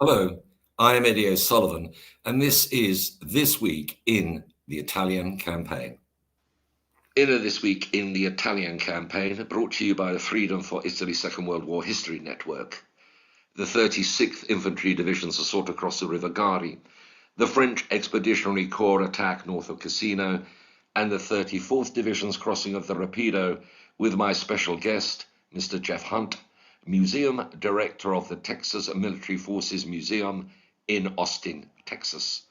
Hello, I am Eddie O'Sullivan, and this is This Week in the Italian Campaign. This week in the Italian Campaign, brought to you by the Freedom for Italy Second World War History Network. The 36th Infantry Division's assault across the River Gari, the French Expeditionary Corps attack north of Cassino, and the 34th Division's crossing of the Rapido with my special guest, Mr. Jeff Hunt, Museum Director of the Texas Military Forces Museum in Austin, Texas.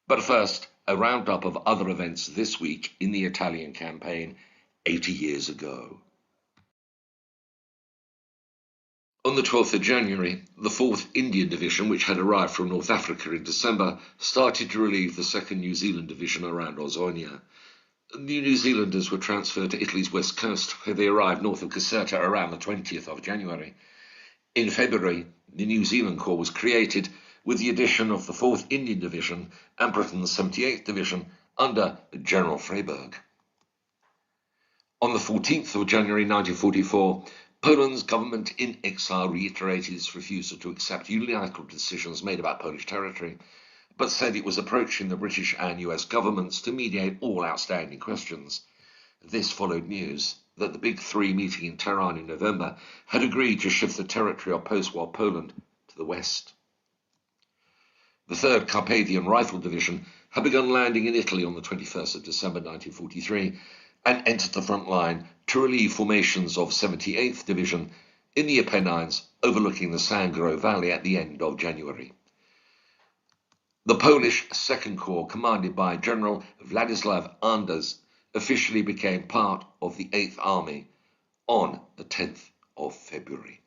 But first, a roundup of other events this week in the Italian Campaign 80 years ago. On the 12th of January, the 4th Indian Division, which had arrived from North Africa in December, started to relieve the 2nd New Zealand Division around Anzio. The New Zealanders were transferred to Italy's west coast, where they arrived north of Caserta around the 20th of January. In February, the New Zealand Corps was created with the addition of the 4th Indian Division and Britain's 78th Division under General Freyberg. On the 14th of January 1944, Poland's government in exile reiterated its refusal to accept unilateral decisions made about Polish territory, but said it was approaching the British and US governments to mediate all outstanding questions. This followed news that the Big Three meeting in Tehran in November had agreed to shift the territory of post-war Poland to the west. The 3rd Carpathian Rifle Division had begun landing in Italy on the 21st of December 1943 and entered the front line to relieve formations of 78th Division in the Apennines overlooking the Sangro Valley at the end of January. The Polish Second Corps, commanded by General Władysław Anders, officially became part of the 8th Army on the 10th of February.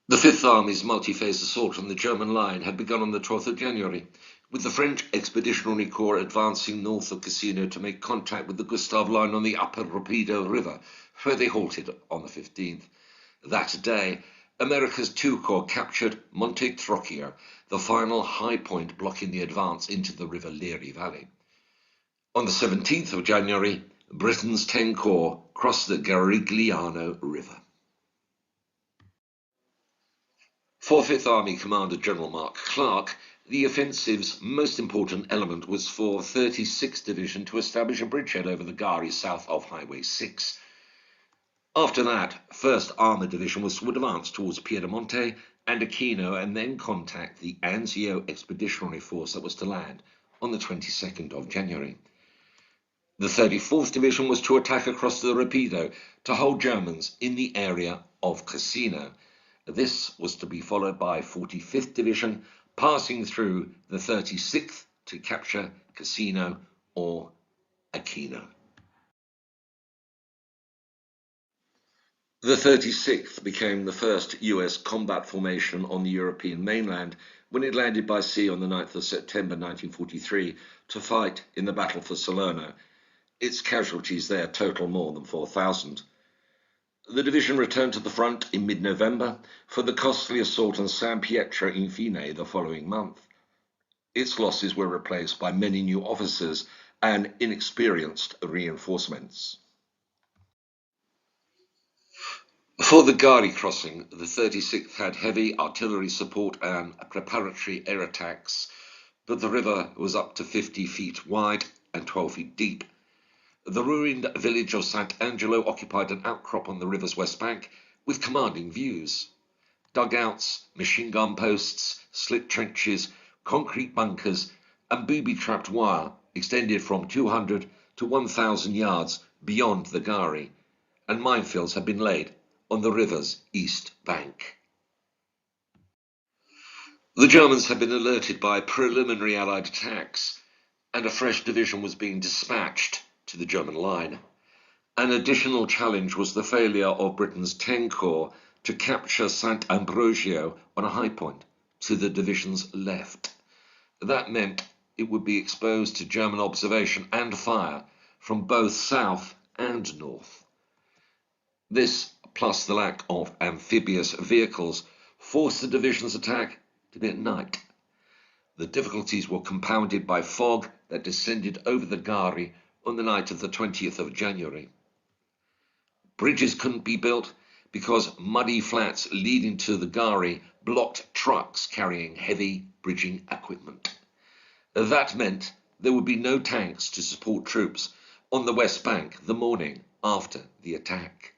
The 5th Army's multi-phase assault on the German line had begun on the 12th of January, with the French Expeditionary Corps advancing north of Cassino to make contact with the Gustav Line on the upper Rapido River, where they halted on the 15th. That day, America's 2 Corps captured Monte Trocchio, the final high point blocking the advance into the River Liri Valley. On the 17th of January, Britain's 10 Corps crossed the Garigliano River. For 5th Army Commander General Mark Clark, the offensive's most important element was for 36th Division to establish a bridgehead over the Gari south of Highway 6. After that, 1st Armoured Division was to advance towards Piedemonte and Aquino and then contact the Anzio Expeditionary Force that was to land on the 22nd of January. The 34th Division was to attack across the Rapido to hold Germans in the area of Cassino. This was to be followed by 45th Division passing through the 36th to capture Cassino or Aquino. The 36th became the first US combat formation on the European mainland when it landed by sea on the 9th of September 1943 to fight in the Battle for Salerno. Its casualties there total more than 4,000. The division returned to the front in mid-November for the costly assault on San Pietro Infine the following month. Its losses were replaced by many new officers and inexperienced reinforcements. For the Gari crossing, the 36th had heavy artillery support and preparatory air attacks, but the river was up to 50 feet wide and 12 feet deep. The ruined village of Sant'Angelo occupied an outcrop on the river's west bank with commanding views. Dugouts, machine gun posts, slit trenches, concrete bunkers, and booby-trapped wire extended from 200 to 1,000 yards beyond the Gari, and minefields had been laid on the river's east bank. The Germans had been alerted by preliminary Allied attacks, and a fresh division was being dispatched to the German line. An additional challenge was the failure of Britain's 10 Corps to capture Sant'Ambrogio on a high point to the division's left. That meant it would be exposed to German observation and fire from both south and north. This, plus the lack of amphibious vehicles, forced the division's attack to be at night. The difficulties were compounded by fog that descended over the Gari on the night of the 20th of January. Bridges couldn't be built because muddy flats leading to the Gari blocked trucks carrying heavy bridging equipment. That meant there would be no tanks to support troops on the West Bank the morning after the attack.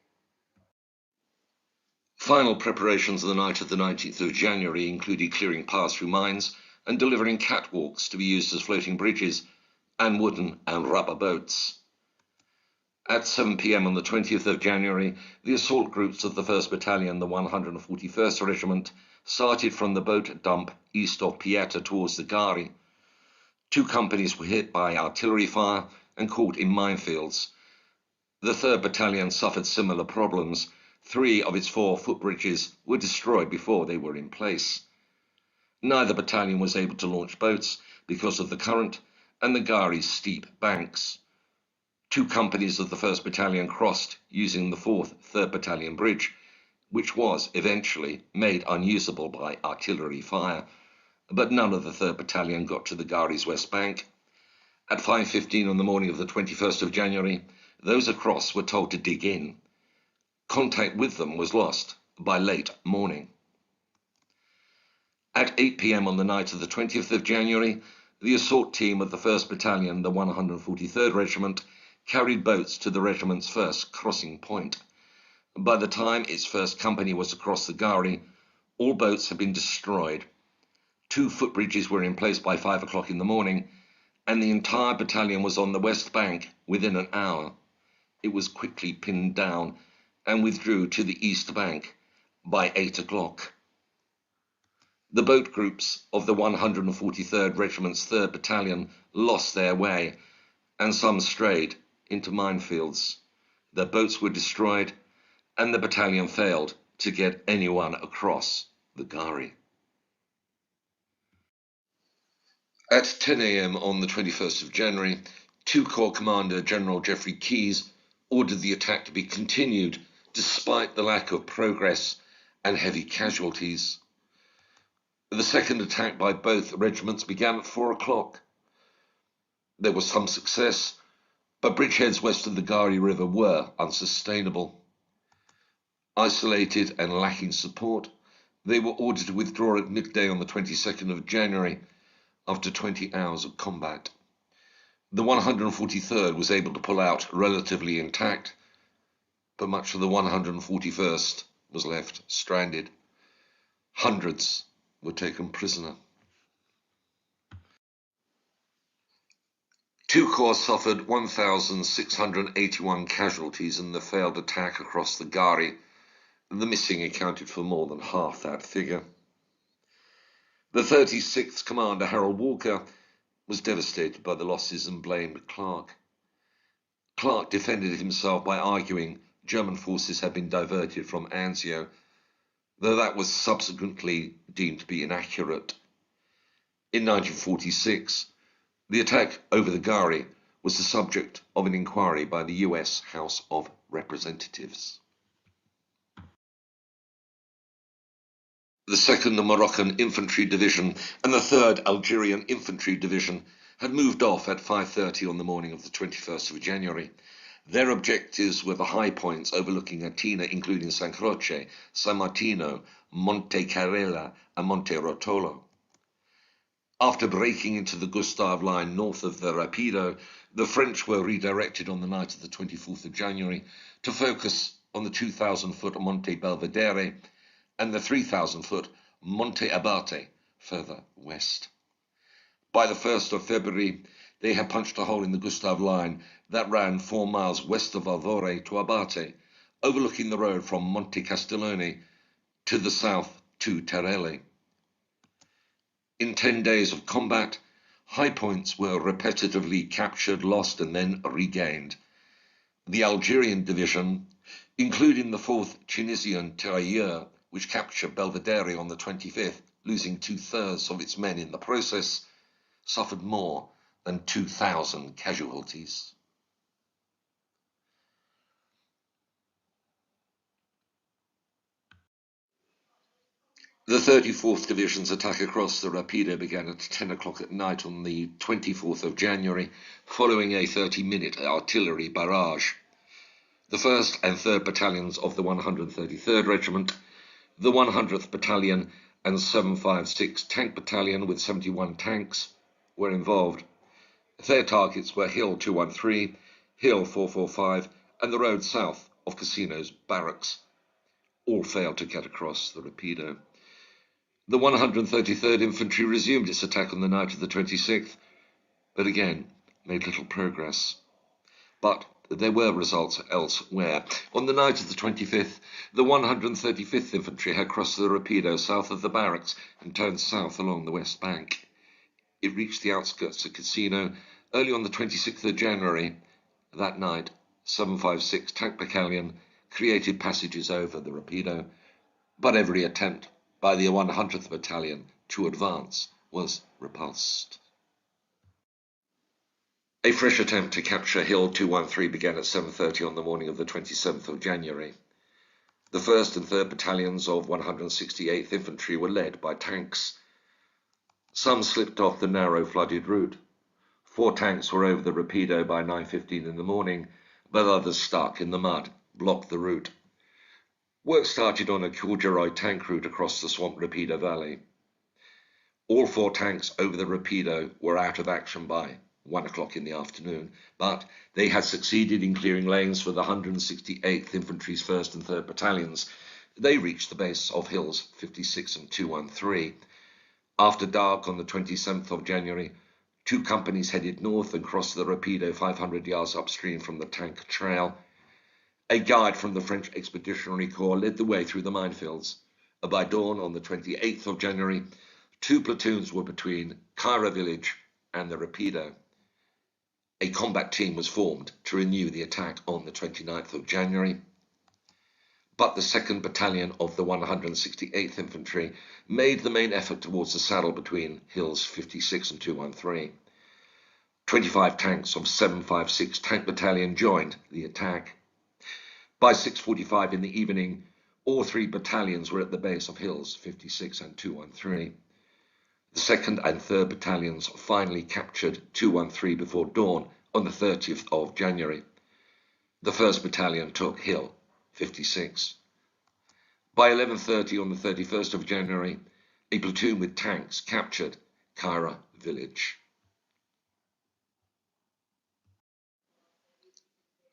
Final preparations on the night of the 19th of January included clearing paths through mines and delivering catwalks to be used as floating bridges and wooden and rubber boats. At 7 p.m. on the 20th of January, the assault groups of the 1st Battalion, the 141st Regiment, started from the boat dump east of Pieta towards the Gari. 2 companies were hit by artillery fire and caught in minefields. The 3rd Battalion suffered similar problems. 3 of its 4 footbridges were destroyed before they were in place. Neither battalion was able to launch boats because of the current and the Gari's steep banks. 2 companies of the 1st Battalion crossed using the 4th 3rd Battalion bridge, which was eventually made unusable by artillery fire, but none of the 3rd Battalion got to the Gari's west bank. At 5:15 on the morning of the 21st of January, those across were told to dig in. Contact with them was lost by late morning. At 8 p.m. on the night of the 20th of January, the assault team of the 1st Battalion, the 143rd Regiment, carried boats to the regiment's first crossing point. By the time its first company was across the Gari, all boats had been destroyed. 2 footbridges were in place by 5 o'clock in the morning, and the entire battalion was on the west bank within an hour. It was quickly pinned down and withdrew to the east bank by 8 o'clock. The boat groups of the 143rd Regiment's 3rd Battalion lost their way, and some strayed into minefields. Their boats were destroyed, and the battalion failed to get anyone across the Gari. At 10 a.m. on the 21st of January, 2 Corps Commander General Geoffrey Keyes ordered the attack to be continued despite the lack of progress and heavy casualties. The second attack by both regiments began at 4 o'clock. There was some success, but bridgeheads west of the Gari River were unsustainable. Isolated and lacking support, they were ordered to withdraw at midday on the 22nd of January after 20 hours of combat. The 143rd was able to pull out relatively intact, but much of the 141st was left stranded. Hundreds were taken prisoner. 2 corps suffered 1,681 casualties in the failed attack across the Gari. The missing accounted for more than half that figure. The 36th Commander, Harold Walker, was devastated by the losses and blamed Clark. Clark defended himself by arguing German forces had been diverted from Anzio, though that was subsequently deemed to be inaccurate. In 1946, the attack over the Gari was the subject of an inquiry by the US House of Representatives. The 2nd Moroccan Infantry Division and the 3rd Algerian Infantry Division had moved off at 5:30 on the morning of the 21st of January. Their objectives were the high points overlooking Atina, including San Croce, San Martino, Monte Carella, and Monte Rotolo. After breaking into the Gustave line north of the Rapido, the French were redirected on the night of the 24th of January to focus on the 2,000-foot Monte Belvedere and the 3,000-foot Monte Abate further west. By the 1st of February, they had punched a hole in the Gustave line that ran 4 miles west of Valvore to Abate, overlooking the road from Monte Castellone to the south to Terele. In 10 days of combat, high points were repetitively captured, lost, and then regained. The Algerian division, including the 4th Tunisian Tirailleurs, which captured Belvedere on the 25th, losing 2/3 of its men in the process, suffered more than 2,000 casualties. The 34th Division's attack across the Rapido began at 10 o'clock at night on the 24th of January, following a 30-minute artillery barrage. The 1st and 3rd Battalions of the 133rd Regiment, the 100th Battalion and 756 Tank Battalion with 71 tanks were involved. Their targets were Hill 213, Hill 445 and the road south of Cassino's barracks. All failed to get across the Rapido. The 133rd Infantry resumed its attack on the night of the 26th, but again made little progress. But there were results elsewhere. On the night of the 25th, the 135th Infantry had crossed the Rapido south of the barracks and turned south along the west bank. It reached the outskirts of Cassino early on the 26th of January. That night, 756 Tank Battalion created passages over the Rapido, but every attempt by the 100th Battalion to advance was repulsed. A fresh attempt to capture Hill 213 began at 7:30 on the morning of the 27th of January. The 1st and 3rd Battalions of 168th Infantry were led by tanks. Some slipped off the narrow flooded route. 4 tanks were over the Rapido by 9:15 in the morning, but others stuck in the mud, blocked the route. Work started on a corduroy tank route across the swamp Rapido Valley. All 4 tanks over the Rapido were out of action by 1 o'clock in the afternoon, but they had succeeded in clearing lanes for the 168th Infantry's 1st and 3rd Battalions. They reached the base of Hills 56 and 213. After dark on the 27th of January, 2 companies headed north and crossed the Rapido 500 yards upstream from the tank trail. A guide from the French Expeditionary Corps led the way through the minefields. By dawn on the 28th of January, 2 platoons were between Caira village and the Rapido. A combat team was formed to renew the attack on the 29th of January. But the 2nd Battalion of the 168th Infantry made the main effort towards the saddle between Hills 56 and 213. 25 tanks of 756 Tank Battalion joined the attack. By 6:45 in the evening, all 3 battalions were at the base of Hills 56 and 213. The 2nd and 3rd Battalions finally captured 213 before dawn on the 30th of January. The 1st Battalion took Hill 56. By 11:30 on the 31st of January, a platoon with tanks captured Caira village.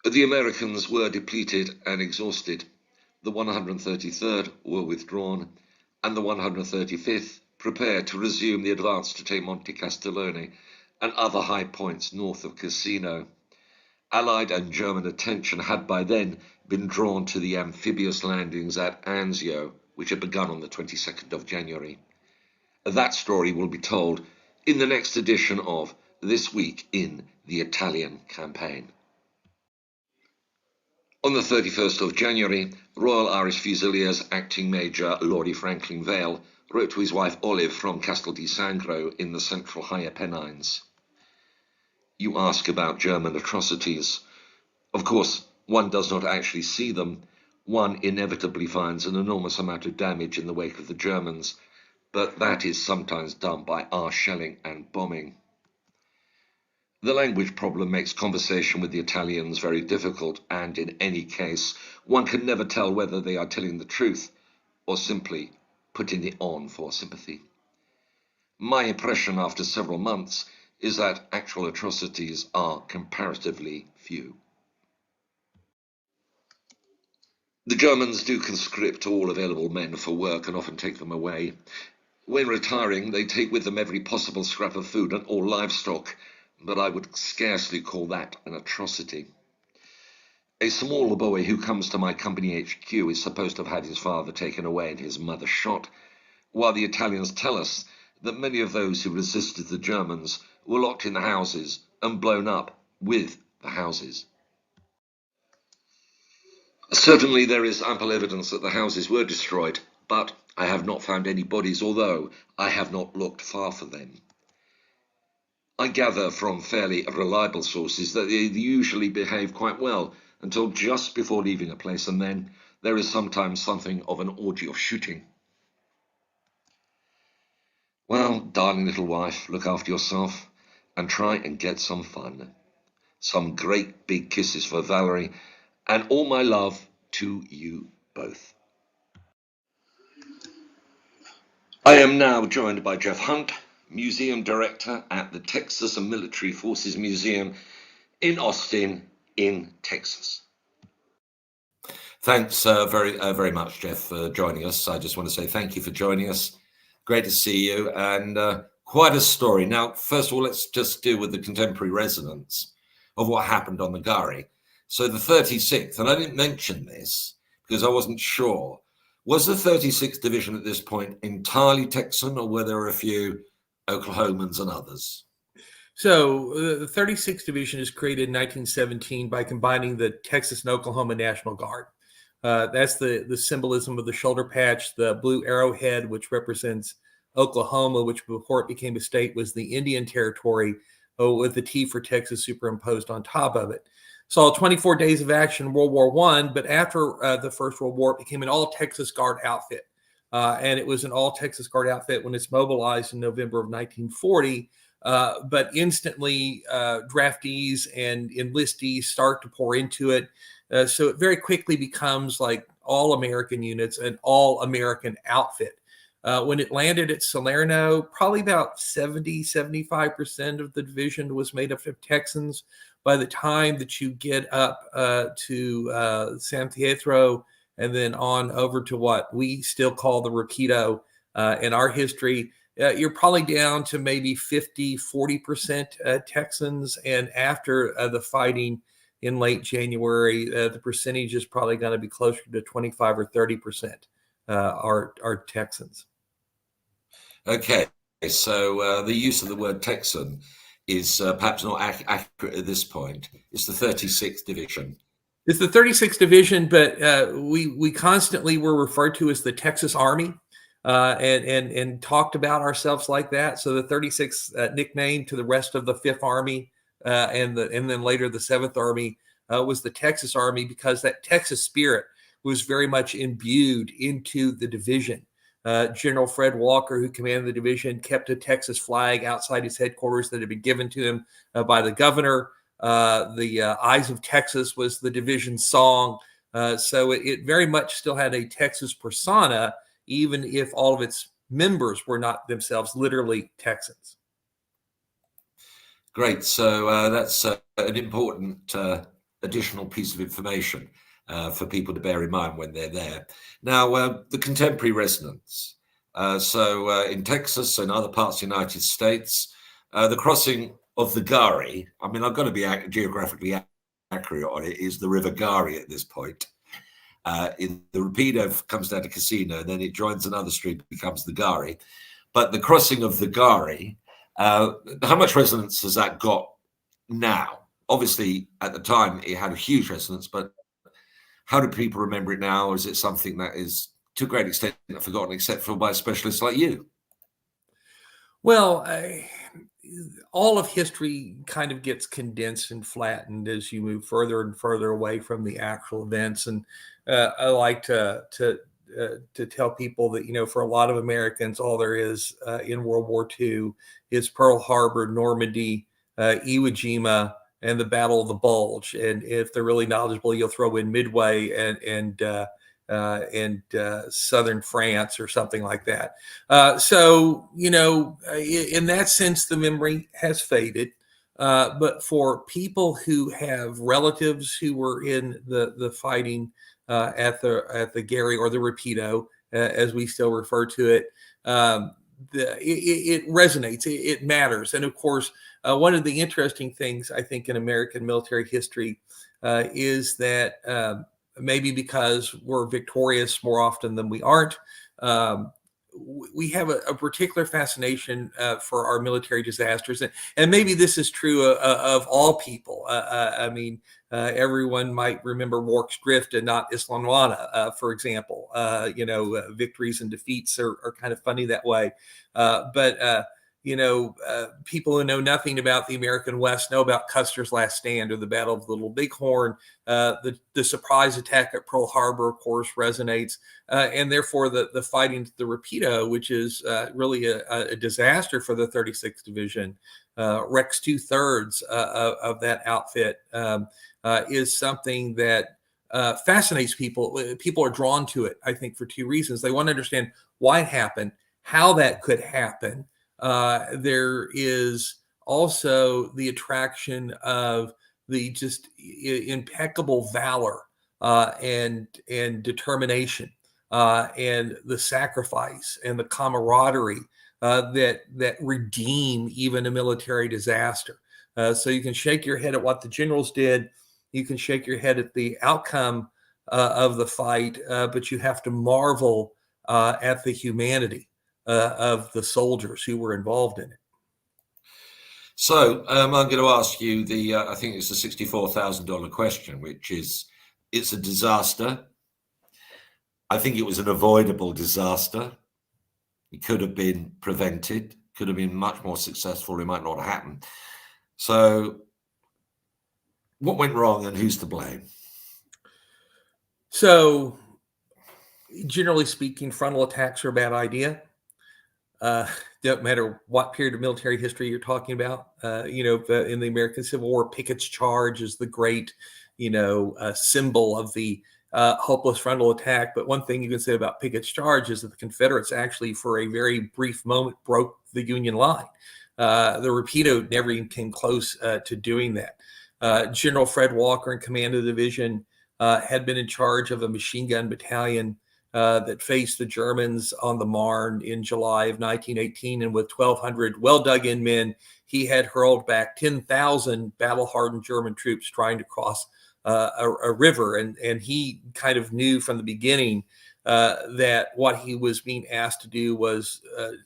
The Americans were depleted and exhausted. The 133rd were withdrawn, and the 135th prepared to resume the advance to take Monte Castellone and other high points north of Cassino. Allied and German attention had by then been drawn to the amphibious landings at Anzio, which had begun on the 22nd of January. That story will be told in the next edition of This Week in the Italian Campaign. On the 31st of January, Royal Irish Fusiliers Acting Major Lord Franklin Vale wrote to his wife Olive from Castel di Sangro in the central High Apennines. You ask about German atrocities. Of course, one does not actually see them. One inevitably finds an enormous amount of damage in the wake of the Germans, but that is sometimes done by our shelling and bombing. The language problem makes conversation with the Italians very difficult, and in any case, one can never tell whether they are telling the truth or simply putting it on for sympathy. My impression after several months is that actual atrocities are comparatively few. The Germans do conscript all available men for work and often take them away. When retiring, they take with them every possible scrap of food and all livestock, but I would scarcely call that an atrocity. A small boy who comes to my company HQ is supposed to have had his father taken away and his mother shot, while the Italians tell us that many of those who resisted the Germans were locked in the houses and blown up with the houses. Certainly there is ample evidence that the houses were destroyed, but I have not found any bodies, although I have not looked far for them. I gather from fairly reliable sources that they usually behave quite well until just before leaving a place, and then there is sometimes something of an orgy of shooting. Well, darling little wife, look after yourself and try and get some fun. Some great big kisses for Valerie, and all my love to you both. I am now joined by Jeff Hunt, Museum Director at the Texas and Military Forces Museum in Austin, in Texas. Thanks very much, Jeff, for joining us. I just want to say thank you for joining us. Great to see you, and quite a story. Now, first of all, let's just deal with the contemporary resonance of what happened on the Gari. So the 36th, and I didn't mention this because I wasn't sure, was the 36th Division at this point entirely Texan, or were there a few Oklahomans and others? So the 36th Division is created in 1917 by combining the Texas and Oklahoma National Guard. That's the symbolism of the shoulder patch, the blue arrowhead, which represents Oklahoma, which before it became a state was the Indian Territory, with the T for Texas superimposed on top of it. Saw 24 days of action in World War I, but after the First World War, it became an all-Texas Guard outfit. And it was an all-Texas Guard outfit when it's mobilized in November of 1940. But instantly, draftees and enlistees start to pour into it. So it very quickly becomes like all American units, an all American outfit. When it landed at Salerno, probably about 75% of the division was made up of Texans. By the time that you get up to San Pietro and then on over to what we still call the Rapido in our history, you're probably down to maybe 40% Texans. And after the fighting in late January, the percentage is probably going to be closer to 25 or 30% are Texans. Okay, so the use of the word Texan is perhaps not accurate at this point. It's the 36th Division. It's the 36th Division, but we constantly were referred to as the Texas Army. And talked about ourselves like that. So the 36th nickname to the rest of the 5th Army and then later the 7th Army was the Texas Army, because that Texas spirit was very much imbued into the division. General Fred Walker, who commanded the division, kept a Texas flag outside his headquarters that had been given to him by the governor. The Eyes of Texas was the division song. So it very much still had a Texas persona, even if all of its members were not themselves literally Texans. Great. So that's an important additional piece of information for people to bear in mind when they're there. Now, the contemporary resonance. So in Texas and other parts of the United States, the crossing of the Gari, I mean, I've got to be geographically accurate on it, is the River Gari at this point. In the Rapido comes down to Cassino, then it joins another stream, becomes the Gari. But the crossing of the Gari, how much resonance has that got now? Obviously, at the time, it had a huge resonance, but how do people remember it now? Or is it something that is, to a great extent, forgotten, except for by specialists like you? Well, all of history kind of gets condensed and flattened as you move further and further away from the actual events. And I like to tell people that, you know, for a lot of Americans, all there is in World War II is Pearl Harbor, Normandy, Iwo Jima, and the Battle of the Bulge. And if they're really knowledgeable, you'll throw in Midway and southern France or something like that. So, you know, in that sense, the memory has faded. But for people who have relatives who were in the fighting at the Gary or the Rapido, as we still refer to it, it resonates. It matters. And of course, one of the interesting things I think in American military history is that maybe because we're victorious more often than we aren't, we have a particular fascination for our military disasters. And maybe this is true of all people. I mean, everyone might remember Rorke's Drift and not Isandlwana, for example. Victories and defeats are kind of funny that way. But people who know nothing about the American West know about Custer's Last Stand or the Battle of the Little Bighorn. The surprise attack at Pearl Harbor, of course, resonates. And therefore, the fighting at the Rapido, which is really a disaster for the 36th Division, wrecks 2/3 of that outfit, is something that fascinates people. People are drawn to it, I think, for two reasons. They want to understand why it happened, how that could happen. There is also the attraction of the just impeccable valor and determination and the sacrifice and the camaraderie that redeem even a military disaster. So you can shake your head at what the generals did. You can shake your head at the outcome of the fight, but you have to marvel at the humanity of the soldiers who were involved in it. So I'm going to ask you I think it's the $64,000 question, which is, it's a disaster. I think it was an avoidable disaster. It could have been prevented, could have been much more successful. It might not have happened. So what went wrong and who's to blame? So generally speaking, frontal attacks are a bad idea. Don't matter what period of military history you're talking about. In the American Civil War, Pickett's Charge is the great, symbol of the hopeless frontal attack. But one thing you can say about Pickett's Charge is that the Confederates actually, for a very brief moment, broke the Union line. The Rapido never even came close to doing that. General Fred Walker, in command of the division, had been in charge of a machine gun battalion that faced the Germans on the Marne in July of 1918. And with 1,200 well-dug-in men, he had hurled back 10,000 battle-hardened German troops trying to cross a river. And he kind of knew from the beginning that what he was being asked to do was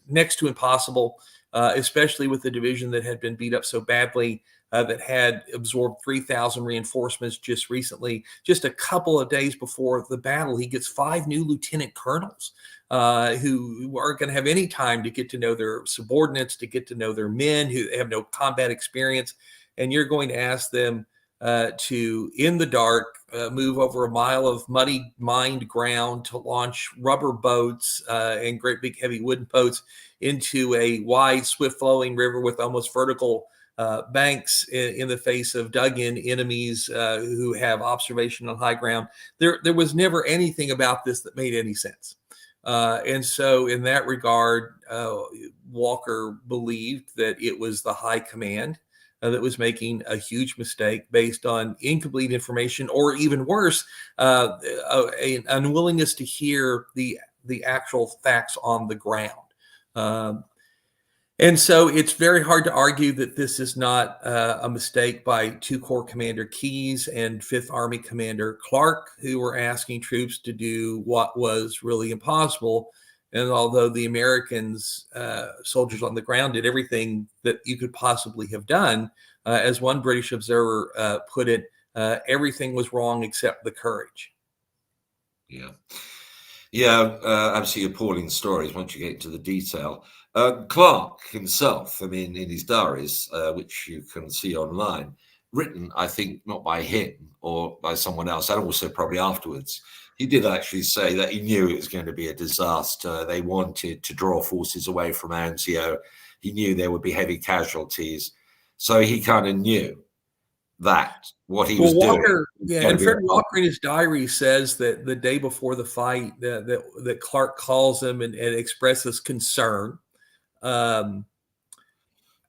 next to impossible, especially with the division that had been beat up so badly, that had absorbed 3,000 reinforcements just recently. Just a couple of days before the battle, he gets 5 new lieutenant colonels who aren't going to have any time to get to know their subordinates, to get to know their men who have no combat experience. And you're going to ask them to, in the dark, move over a mile of muddy mined ground to launch rubber boats and great big heavy wooden boats into a wide, swift-flowing river with almost vertical banks in the face of dug-in enemies who have observation on high ground. There was never anything about this that made any sense. And so in that regard, Walker believed that it was the high command that was making a huge mistake based on incomplete information, or even worse, an unwillingness to hear the actual facts on the ground. And so it's very hard to argue that this is not a mistake by 2 Corps Commander Keyes and 5th Army Commander Clark, who were asking troops to do what was really impossible. And although the Americans, soldiers on the ground, did everything that you could possibly have done, as one British observer put it, everything was wrong except the courage. Yeah, absolutely appalling stories once you get into the detail. Clark himself, I mean, in his diaries, which you can see online, written, I think, not by him or by someone else, and also probably afterwards, he did actually say that he knew it was going to be a disaster. They wanted to draw forces away from Anzio. He knew there would be heavy casualties. So he kind of knew that what he was doing. Yeah, and Fred Walker in his diary says that the day before the fight, that Clark calls him and expresses concern.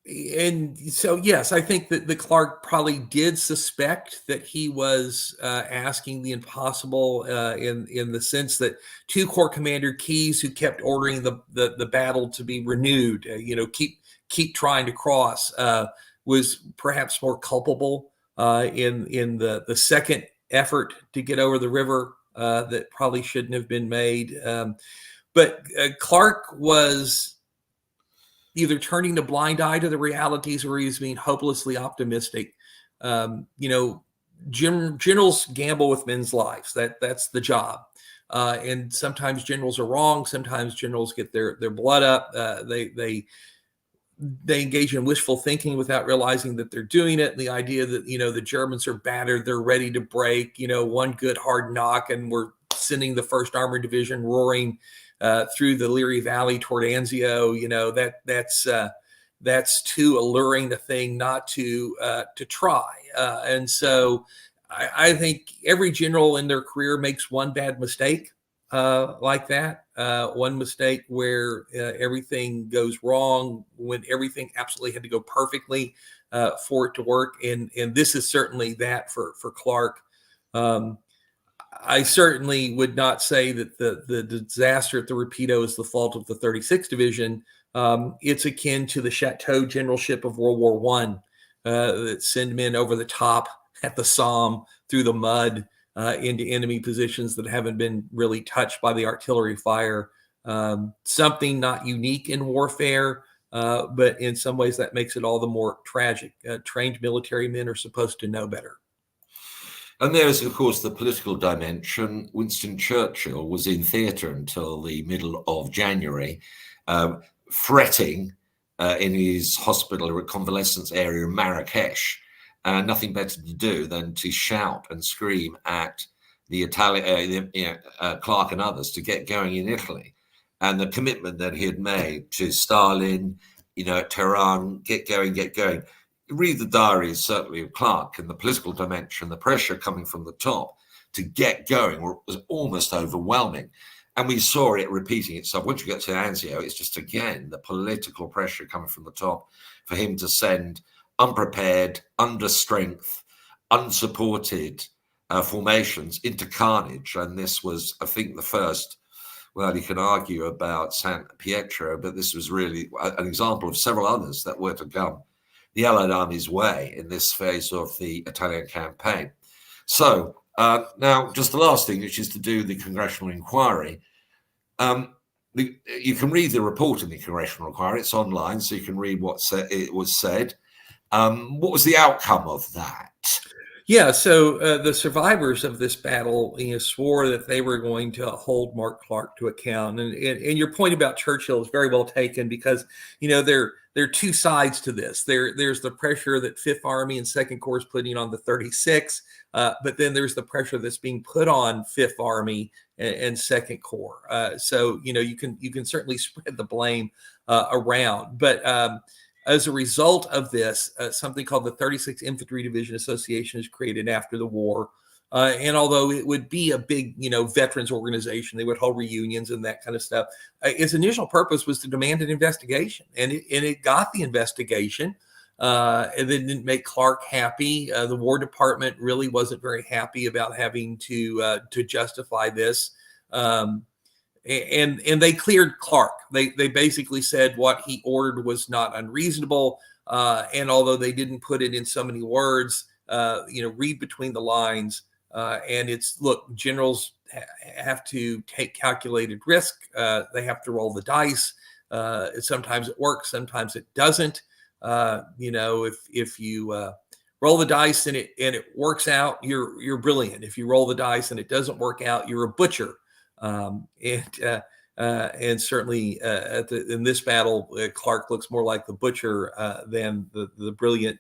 And so, yes, I think that the Clark probably did suspect that he was asking the impossible in the sense that 2 Corps Commander Keyes, who kept ordering the battle to be renewed, keep trying to cross, was perhaps more culpable in the second effort to get over the river that probably shouldn't have been made. But Clark was either turning a blind eye to the realities or he was being hopelessly optimistic. Generals gamble with men's lives. That's the job. And sometimes generals are wrong. Sometimes generals get their blood up. They engage in wishful thinking without realizing that they're doing it. And the idea that, the Germans are battered, they're ready to break, one good hard knock, and we're sending the 1st Armored Division roaring through the Leary Valley toward Anzio, that's too alluring a thing not to try. And so I think every general in their career makes one bad mistake like that. One mistake where everything goes wrong, when everything absolutely had to go perfectly for it to work. And this is certainly that for Clark. Um, I certainly would not say that the disaster at the Rapido is the fault of the 36th Division. It's akin to the Chateau generalship of World War One that send men over the top at the Somme through the mud into enemy positions that haven't been really touched by the artillery fire. Something not unique in warfare, but in some ways that makes it all the more tragic. Trained military men are supposed to know better. And there is, of course, the political dimension. Winston Churchill was in theatre until the middle of January, fretting in his hospital or convalescence area in Marrakesh. Nothing better to do than to shout and scream at the Italian, Clark and others to get going in Italy. And the commitment that he had made to Stalin, at Tehran, get going, get going. Read the diaries, certainly, of Clark, and the political dimension, the pressure coming from the top to get going was almost overwhelming. And we saw it repeating itself. Once you get to Anzio, it's just, again, the political pressure coming from the top for him to send unprepared, under strength, unsupported formations into carnage. And this was, I think, the first, well, you can argue about San Pietro, but this was really an example of several others that were to come the Allied Army's way in this phase of the Italian campaign. So now just the last thing, which is to do the congressional inquiry. You can read the report in the congressional inquiry. It's online, so you can read what it was said. What was the outcome of that? Yeah, so the survivors of this battle swore that they were going to hold Mark Clark to account. And your point about Churchill is very well taken, because, there are two sides to this. There's the pressure that Fifth Army and Second Corps is putting on the 36th, but then there's the pressure that's being put on Fifth Army and Second Corps. So, you can certainly spread the blame around. But as a result of this, something called the 36th Infantry Division Association is created after the war. And although it would be a big, veterans organization, they would hold reunions and that kind of stuff. Its initial purpose was to demand an investigation, and it got the investigation. And it didn't make Clark happy. The War Department really wasn't very happy about having to justify this. And they cleared Clark. They basically said what he ordered was not unreasonable. And although they didn't put it in so many words, read between the lines. And it's, look, generals have to take calculated risk. They have to roll the dice. Sometimes it works, sometimes it doesn't. If you roll the dice and it works out, you're brilliant. If you roll the dice and it doesn't work out, you're a butcher. And certainly in this battle, Clark looks more like the butcher than the brilliant,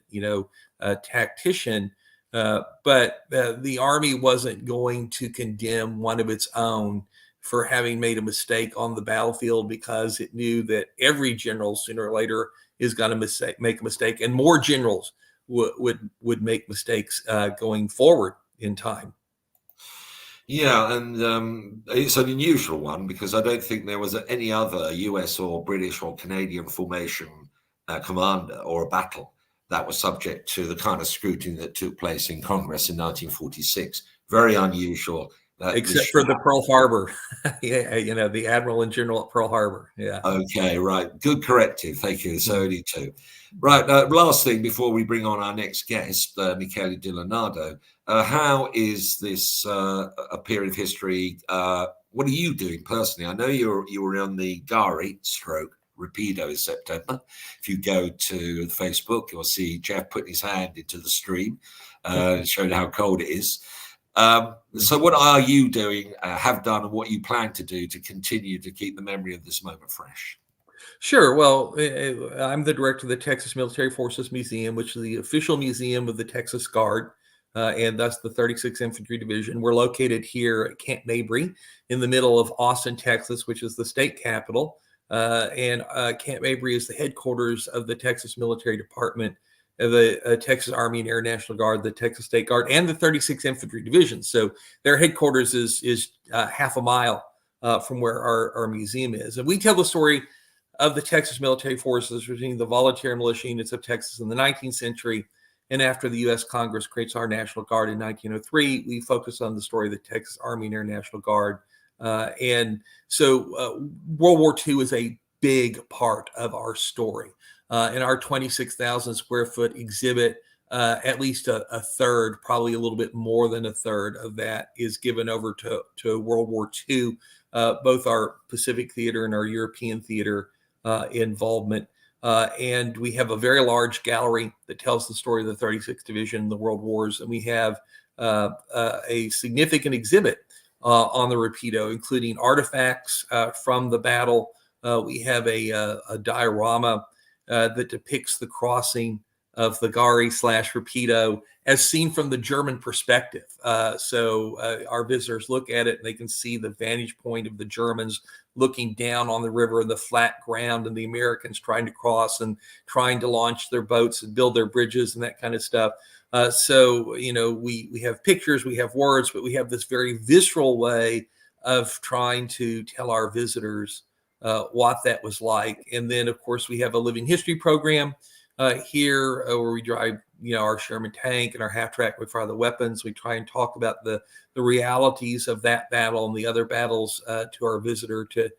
tactician. But the Army wasn't going to condemn one of its own for having made a mistake on the battlefield, because it knew that every general sooner or later is going to make a mistake, and more generals would make mistakes going forward in time. Yeah, and it's an unusual one, because I don't think there was any other US or British or Canadian formation commander or a battle that was subject to the kind of scrutiny that took place in Congress in 1946. Very unusual. Except for the Pearl Harbor, the Admiral and General at Pearl Harbor. Yeah. Okay, right. Good corrective. Thank you. So only two. Right. Last thing before we bring on our next guest, MIchele de Lonardo. How is this a period of history? What are you doing personally? I know you were on the Gari Rapido in September. If you go to Facebook, you'll see Jeff putting his hand into the stream, showing how cold it is. So what are you doing, have done, and what you plan to do to continue to keep the memory of this moment fresh? Sure. Well, I'm the director of the Texas Military Forces Museum, which is the official museum of the Texas Guard, and thus the 36th Infantry Division. We're located here at Camp Mabry in the middle of Austin, Texas, which is the state capital. And Camp Mabry is the headquarters of the Texas Military Department. the Texas Army and Air National Guard, the Texas State Guard, and the 36th Infantry Division. So their headquarters is half a mile from where our museum is. And we tell the story of the Texas military forces between the volunteer militia units of Texas in the 19th century. And after the U.S. Congress creates our National Guard in 1903, we focus on the story of the Texas Army and Air National Guard. And so World War II is a big part of our story. In our 26,000 square foot exhibit, at least a third, probably a little bit more than a third of that is given over to World War II, both our Pacific Theater and our European Theater involvement. And we have a very large gallery that tells the story of the 36th Division, the World Wars. And we have a significant exhibit on the Rapido, including artifacts from the battle. We have a diorama that depicts the crossing of the Gari / Rapido as seen from the German perspective. So our visitors look at it and they can see the vantage point of the Germans looking down on the river and the flat ground, and the Americans trying to cross and trying to launch their boats and build their bridges and that kind of stuff. So, we have pictures, we have words, but we have this very visceral way of trying to tell our visitors what that was like. And then, of course, we have a living history program here where we drive, our Sherman tank and our half-track. We fire the weapons. We try and talk about the realities of that battle and the other battles to our visitor, to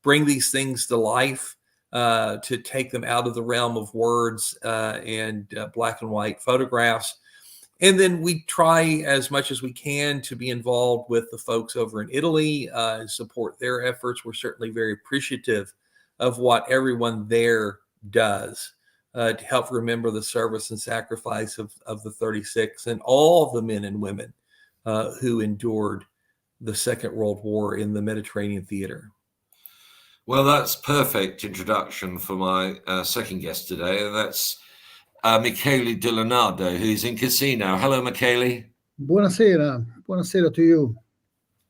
bring these things to life, to take them out of the realm of words and black and white photographs. And then we try as much as we can to be involved with the folks over in Italy and support their efforts. We're certainly very appreciative of what everyone there does to help remember the service and sacrifice of the 36 and all the men and women who endured the Second World War in the Mediterranean theater. Well, that's perfect introduction for my second guest today, and that's MIchele di Lonardo, who's in Cassino. Hello, MIchele. Buonasera. Buonasera to you.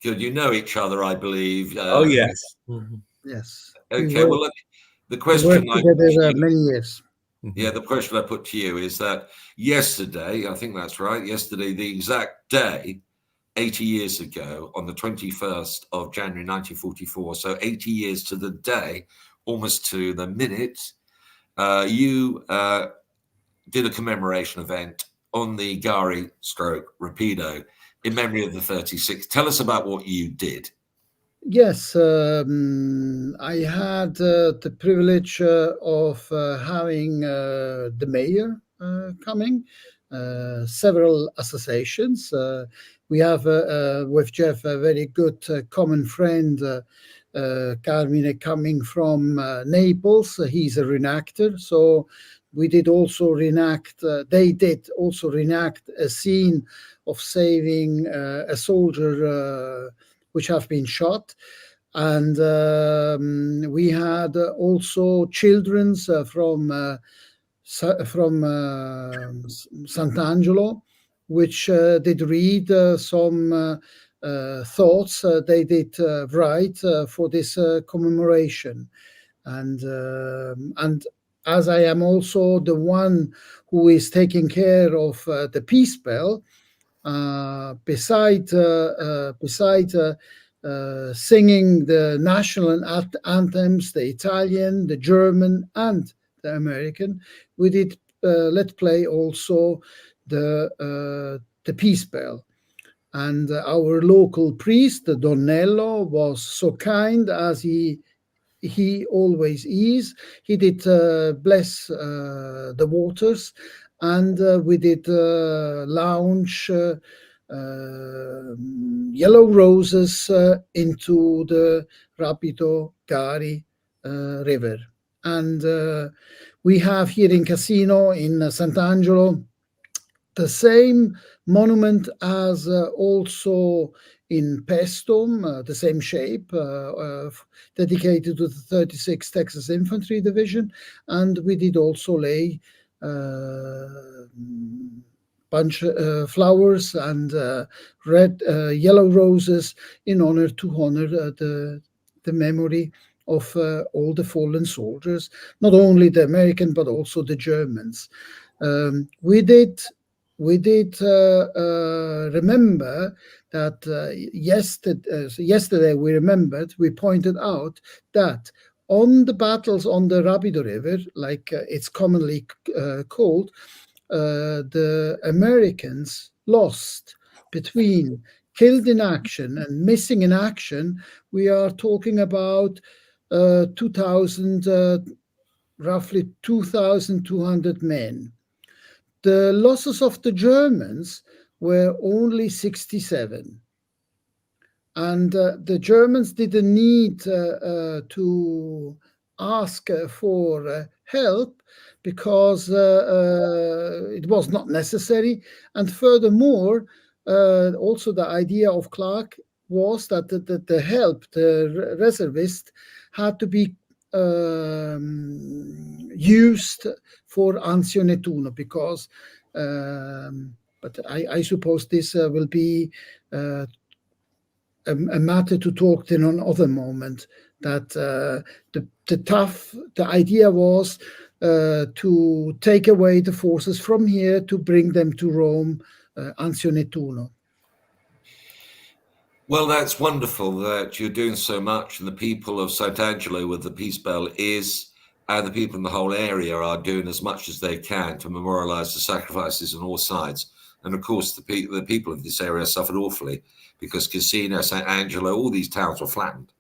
Good. You know each other, I believe. Oh, yes. Mm-hmm. Yes. Okay. Well, look, the question many years. Yeah, the question I put to you is that yesterday, I think that's right, yesterday, the exact day, 80 years ago, on the 21st of January 1944, so 80 years to the day, almost to the minute, you did a commemoration event on the Gari / Rapido in memory of the 36. Tell us about what you did. Yes, I had the privilege of having the mayor coming, several associations. We have with Jeff a very good common friend, Carmine, coming from Naples. He's a reenactor, so we did also reenact. They did also reenact a scene of saving a soldier which have been shot. And we had also children's from Sant'Angelo, which did read some thoughts they did write for this commemoration. And as I am also the one who is taking care of the peace bell, beside singing the national anthems, the Italian, the German, and the American, we did let play also the peace bell. And our local priest, Donnello, was so kind, as he always is. He did bless the waters, and we did launch yellow roses into the Rapido Gari River. And we have here in Cassino, in Sant'Angelo, the same monument as also in Paestum, the same shape, dedicated to the 36th Texas Infantry Division. And we did also lay bunch flowers and red, yellow roses in honor the memory of all the fallen soldiers, not only the American, but also the Germans. We did remember that yesterday we pointed out that on the battles on the Rapido River, like it's commonly called, the Americans lost between killed in action and missing in action. We are talking about 2,000, roughly 2,200 men. The losses of the Germans were only 67. And the Germans didn't need to ask for help because it was not necessary. And furthermore, also the idea of Clark was that the help, the reservist, had to be used for Anzio Nettuno because, but I suppose this will be a matter to talk in another moment. That the idea was to take away the forces from here to bring them to Rome, Anzio Nettuno. Well, that's wonderful that you're doing so much, and the people of Sant'Angelo with the Peace Bell and the people in the whole area are doing as much as they can to memorialize the sacrifices on all sides. And of course, the people of this area suffered awfully because Cassino, Sant'Angelo, all these towns were flattened,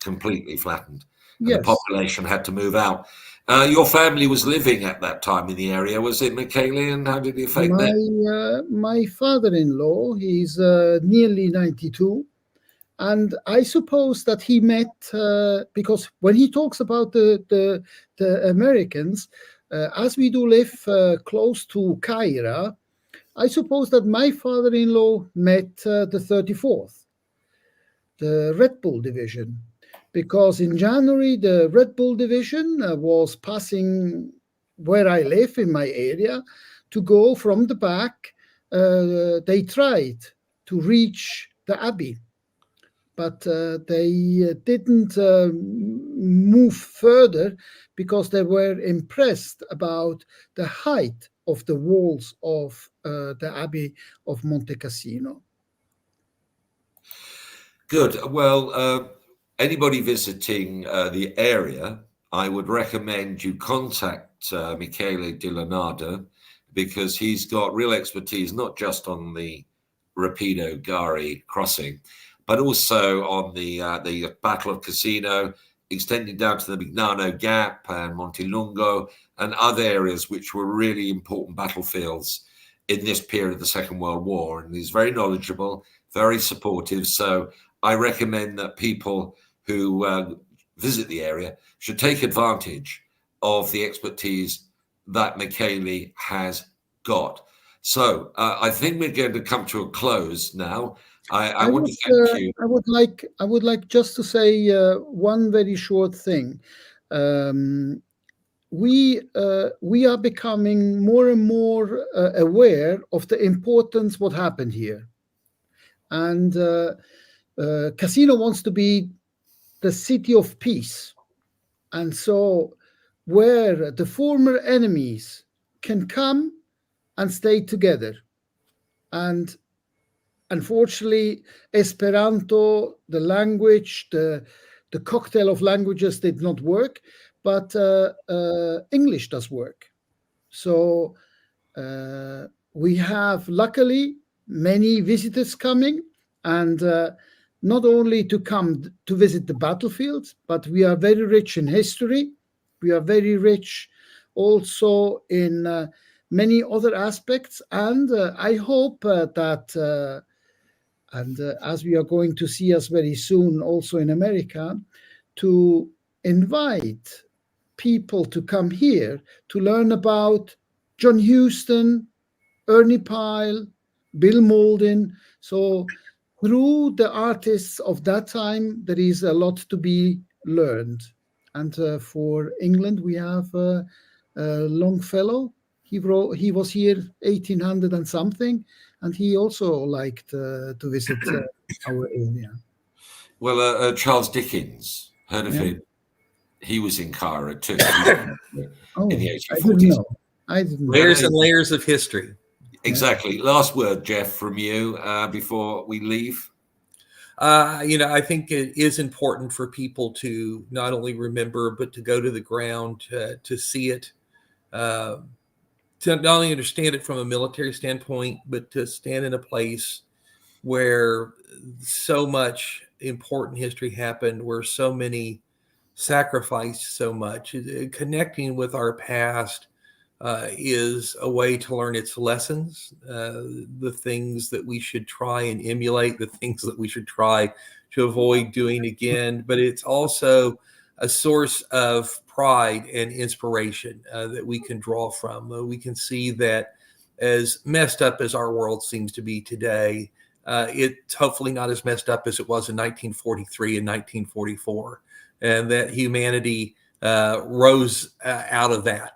completely flattened. And Yes. The population had to move out. Your family was living at that time in the area, was it, MIchele? And how did it affect them? My father-in-law, he's nearly 92. And I suppose that he met, because when he talks about the Americans, as we do live close to Cairo, I suppose that my father-in-law met the 34th, the Red Bull Division, because in January, the Red Bull Division was passing where I live in my area to go from the back. They tried to reach the Abbey, but they didn't move further because they were impressed about the height of the walls of the Abbey of Monte Cassino. Good. Well, anybody visiting the area, I would recommend you contact MIchele di Lonardo because he's got real expertise, not just on the Rapido Gari crossing, but also on the Battle of Cassino, extending down to the Mignano Gap and Montelungo and other areas which were really important battlefields in this period of the Second World War. And he's very knowledgeable, very supportive. So I recommend that people who visit the area should take advantage of the expertise that MIchele has got. So I think we're going to come to a close now. I want to thank you. I would like just to say one very short thing. We are becoming more and more aware of the importance what happened here, and Cassino wants to be the city of peace, and so where the former enemies can come and stay together. And unfortunately, Esperanto, the language, the cocktail of languages did not work, but English does work. So we have, luckily, many visitors coming, and not only to come to visit the battlefields, but we are very rich in history. We are very rich also in many other aspects. And I hope that and as we are going to see us very soon also in America, to invite people to come here to learn about John Huston, Ernie Pyle, Bill Mauldin. So through the artists of that time, there is a lot to be learned. And for England, we have Longfellow. He was here 1800 and something, and he also liked to visit our area. Well, Charles Dickens, heard of him? He was in Cairo too. Oh, in the I didn't 1840s. know. I didn't. Layers and layers of history. Exactly. Last word, Jeff, from you before we leave. I think it is important for people to not only remember, but to go to the ground to see it, to not only understand it from a military standpoint, but to stand in a place where so much important history happened, where so many sacrificed so much. Connecting with our past is a way to learn its lessons, the things that we should try and emulate, the things that we should try to avoid doing again. But it's also a source of pride and inspiration that we can draw from. We can see that as messed up as our world seems to be today, it's hopefully not as messed up as it was in 1943 and 1944, and that humanity rose out of that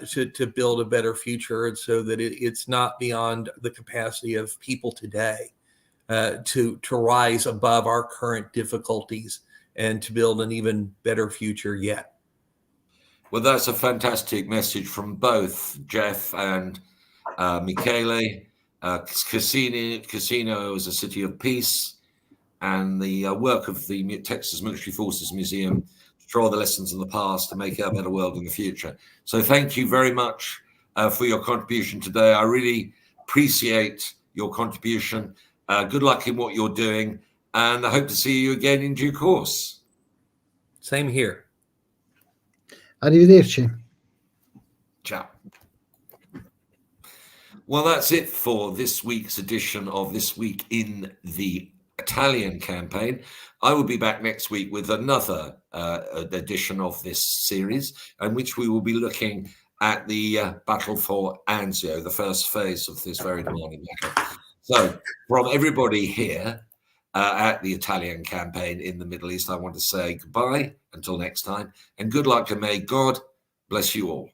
to build a better future, and so that it's not beyond the capacity of people today to rise above our current difficulties and to build an even better future yet. Well, that's a fantastic message from both Jeff and MIchele. Cassino is a city of peace, and the work of the Texas Military Forces Museum to draw the lessons of the past to make a better world in the future. So thank you very much for your contribution today. I really appreciate your contribution. Good luck in what you're doing, and I hope to see you again in due course. Same here. Arrivederci. Ciao. Well, that's it for this week's edition of This Week in the Italian Campaign. I will be back next week with another edition of this series, in which we will be looking at the battle for Anzio, the first phase of this very demanding battle. So, from everybody here at the Italian Campaign in the Middle East, I want to say goodbye until next time, and good luck, and may God bless you all.